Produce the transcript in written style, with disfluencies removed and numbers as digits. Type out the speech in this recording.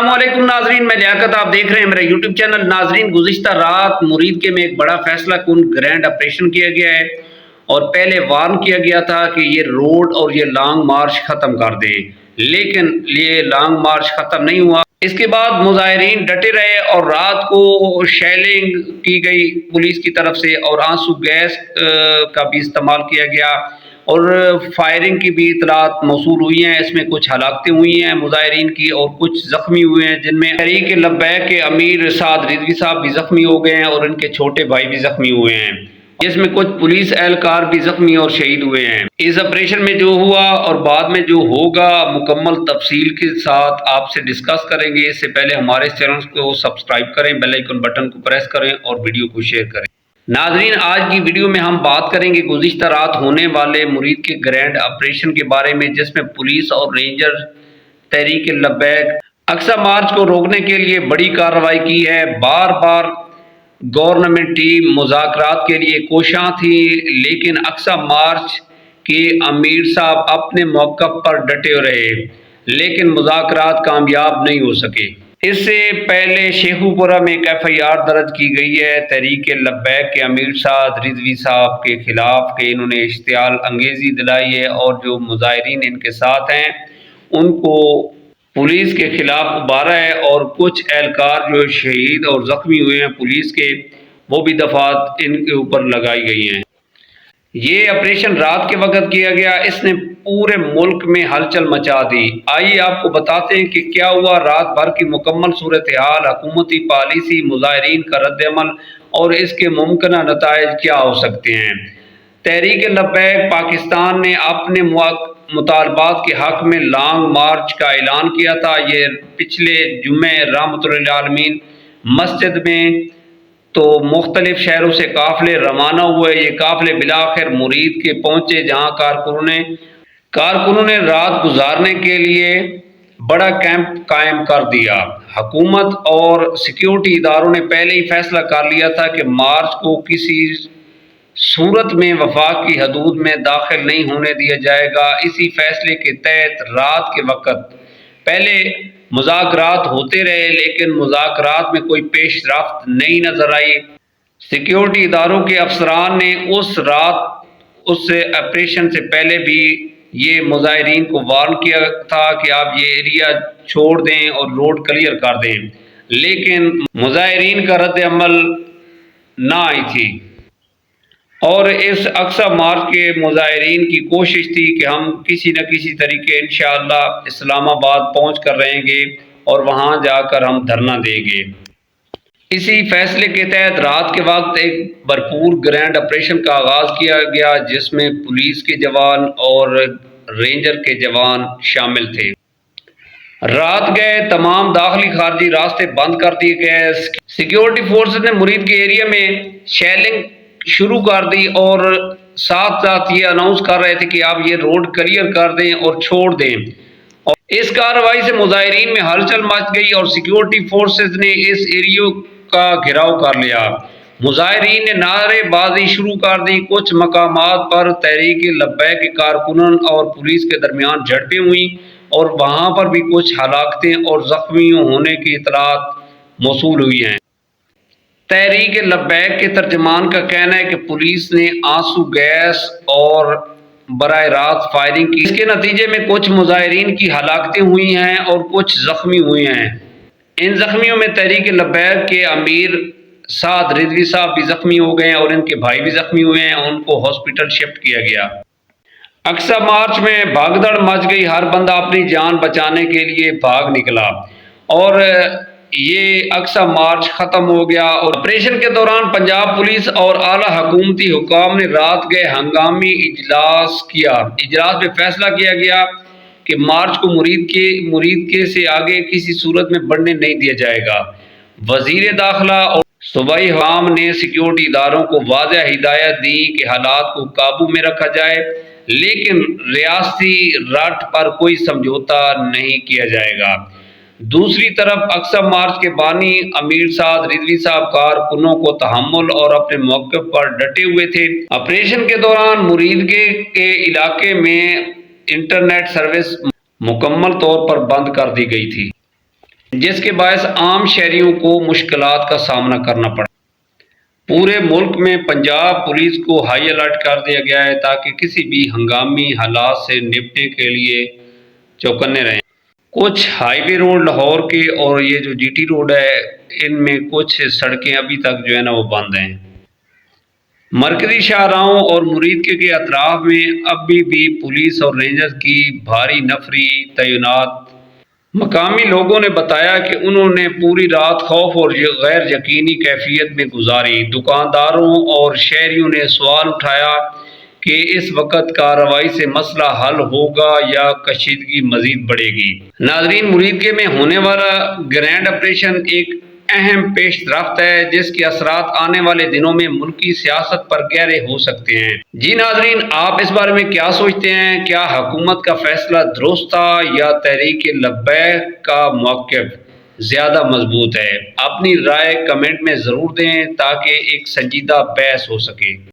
السلام علیکم ناظرین، میں لیاقت، آپ دیکھ رہے ہیں میرا یوٹیوب چینل۔ ناظرین، گزشتہ رات مرید کے میں ایک بڑا فیصلہ کن گرینڈ آپریشن کیا گیا ہے اور پہلے وارن کیا گیا تھا کہ یہ روڈ اور یہ لانگ مارچ ختم کر دیں، لیکن یہ لانگ مارچ ختم نہیں ہوا۔ اس کے بعد مظاہرین ڈٹے رہے اور رات کو شیلنگ کی گئی پولیس کی طرف سے اور آنسو گیس کا بھی استعمال کیا گیا اور فائرنگ کی بھی اطلاعات موصول ہوئی ہیں۔ اس میں کچھ ہلاکتیں ہوئی ہیں مظاہرین کی اور کچھ زخمی ہوئے ہیں، جن میں تحریک لبیک کے امیر سعد رضوی صاحب بھی زخمی ہو گئے ہیں اور ان کے چھوٹے بھائی بھی زخمی ہوئے ہیں، جس میں کچھ پولیس اہلکار بھی زخمی اور شہید ہوئے ہیں۔ اس آپریشن میں جو ہوا اور بعد میں جو ہوگا مکمل تفصیل کے ساتھ آپ سے ڈسکس کریں گے۔ اس سے پہلے ہمارے چینل کو سبسکرائب کریں، بیل آئیکن بٹن کو پریس کریں اور ویڈیو کو شیئر کریں۔ ناظرین، آج کی ویڈیو میں ہم بات کریں گے گزشتہ رات ہونے والے مرید کے گرینڈ آپریشن کے بارے میں، جس میں پولیس اور رینجر تحریک لبیک اقصی مارچ کو روکنے کے لیے بڑی کارروائی کی ہے۔ بار بار گورنمنٹ ٹیم مذاکرات کے لیے کوشاں تھی، لیکن اقصی مارچ کے امیر صاحب اپنے موقف پر ڈٹے رہے، لیکن مذاکرات کامیاب نہیں ہو سکے۔ اس سے پہلے شیخو پورہ میں ایک FIR درج کی گئی ہے تحریک لبیک کے امیر سعد رضوی صاحب کے خلاف کہ انہوں نے اشتعال انگیزی دلائی ہے اور جو مظاہرین ان کے ساتھ ہیں ان کو پولیس کے خلاف ابھارا ہے اور کچھ اہلکار جو شہید اور زخمی ہوئے ہیں پولیس کے، وہ بھی دفعات ان کے اوپر لگائی گئی ہیں۔ یہ آپریشن رات کے وقت کیا گیا، اس نے پورے ملک میں ہلچل مچا دی۔ آئیے آپ کو بتاتے ہیں کہ کیا ہوا رات بھر کی مکمل صورتحال، حکومتی پالیسی، مظاہرین کا رد عمل اور اس کے ممکنہ نتائج کیا ہو سکتے ہیں۔ تحریک لبیک پاکستان نے اپنے مطالبات کے حق میں لانگ مارچ کا اعلان کیا تھا۔ یہ پچھلے جمعے رحمۃ اللہ عالمین مسجد میں تو مختلف شہروں سے قافلے روانہ ہوئے۔ یہ قافلے بالآخر مرید کے پہنچے، جہاں کارکنوں نے رات گزارنے کے لیے بڑا کیمپ قائم کر دیا۔ حکومت اور سیکیورٹی اداروں نے پہلے ہی فیصلہ کر لیا تھا کہ مارچ کو کسی صورت میں وفاق کی حدود میں داخل نہیں ہونے دیا جائے گا۔ اسی فیصلے کے تحت رات کے وقت پہلے مذاکرات ہوتے رہے، لیکن مذاکرات میں کوئی پیش رفت نہیں نظر آئی۔ سیکیورٹی اداروں کے افسران نے اس آپریشن سے پہلے بھی یہ مظاہرین کو وارن کیا تھا کہ آپ یہ ایریا چھوڑ دیں اور روڈ کلیئر کر دیں، لیکن مظاہرین کا رد عمل نہ آئی تھی اور اس اقصی مارچ کے مظاہرین کی کوشش تھی کہ ہم کسی نہ کسی طریقے انشاءاللہ اسلام آباد پہنچ کر رہیں گے اور وہاں جا کر ہم دھرنا دیں گے۔ اسی فیصلے کے تحت رات کے وقت ایک بھرپور گرینڈ آپریشن کا آغاز کیا گیا، جس میں پولیس کے جوان اور رینجر کے جوان شامل تھے۔ رات گئے تمام داخلی خارجی راستے بند کر دیے گئے۔ سیکیورٹی فورسز نے مرید کے ایریا میں شیلنگ شروع کر دی اور ساتھ ساتھ یہ اناؤنس کر رہے تھے کہ آپ یہ روڈ کلیئر کر دیں اور چھوڑ دیں، اور اس کارروائی سے مظاہرین میں ہلچل مچ گئی اور سیکیورٹی فورسز نے اس ایریا کا گھیراؤ کر لیا۔ مظاہرین نے نعرے بازی شروع کر دی۔ کچھ مقامات پر تحریک لبیک کے کارکنوں اور پولیس کے درمیان جھڑپیں ہوئیں اور وہاں پر بھی کچھ ہلاکتیں اور زخمیوں ہونے کی اطلاعات موصول ہوئی ہیں۔ تحریک لبیک کے ترجمان کا کہنا ہے کہ پولیس نے آنسو گیس اور براہ راست فائرنگ کی۔ اس کے نتیجے میں کچھ مظاہرین کی ہلاکتیں ہوئی ہیں اور کچھ زخمی ہوئے ہیں۔ ان زخمیوں میں تحریک لبیک کے امیر سعد رضوی صاحب بھی زخمی ہو گئے ہیں اور ان کے بھائی بھی زخمی ہوئے ہیں، ان کو ہاسپٹل شفٹ کیا گیا۔ اقصی مارچ میں بھگدڑ مچ گئی، ہر بندہ اپنی جان بچانے کے لیے بھاگ نکلا اور یہ اقصی مارچ ختم ہو گیا۔ اور آپریشن کے دوران پنجاب پولیس اور اعلیٰ حکومتی حکام نے رات گئے ہنگامی اجلاس کیا۔ اجلاس میں فیصلہ کیا گیا کہ مارچ کو مرید کے سے آگے کسی صورت میں بڑھنے نہیں دیا جائے گا۔ وزیر داخلہ اور صوبائی حکام نے سیکیورٹی اداروں کو واضح ہدایت دی کہ حالات کو قابو میں رکھا جائے، لیکن ریاستی رٹ پر کوئی سمجھوتا نہیں کیا جائے گا۔ دوسری طرف اقصی مارچ کے بانی امیر سعد رضوی صاحب کارکنوں کو تحمل اور اپنے موقف پر ڈٹے ہوئے تھے۔ آپریشن کے دوران مرید کے علاقے میں انٹرنیٹ سروس مکمل طور پر بند کر دی گئی تھی۔ جس کے باعث عام شہریوں کو مشکلات کا سامنا کرنا پڑا۔ پورے ملک میں پنجاب پولیس کو ہائی الرٹ کر دیا گیا ہے تاکہ کسی بھی ہنگامی حالات سے نپٹنے کے لیے چوکنے رہیں۔ کچھ ہائی وے روڈ لاہور کے اور یہ جو جی ٹی روڈ ہے ان میں کچھ سڑکیں ابھی تک جو ہے نا وہ بند ہیں۔ مرکزی شاہراہوں اور مرید کے اطراف میں ابھی بھی پولیس اور رینجرز کی بھاری نفری تعینات۔ مقامی لوگوں نے بتایا کہ انہوں نے پوری رات خوف اور غیر یقینی کیفیت میں گزاری۔ دکانداروں اور شہریوں نے سوال اٹھایا کہ اس وقت کارروائی سے مسئلہ حل ہوگا یا کشیدگی مزید بڑھے گی۔ ناظرین، مرید میں ہونے والا گرینڈ آپریشن ایک اہم پیش رفت ہے جس کے اثرات آنے والے دنوں میں ملکی سیاست پر گہرے ہو سکتے ہیں۔ جی ناظرین، آپ اس بارے میں کیا سوچتے ہیں؟ کیا حکومت کا فیصلہ درست تھا یا تحریک لبیک کا موقف زیادہ مضبوط ہے؟ اپنی رائے کمنٹ میں ضرور دیں تاکہ ایک سنجیدہ بحث ہو سکے۔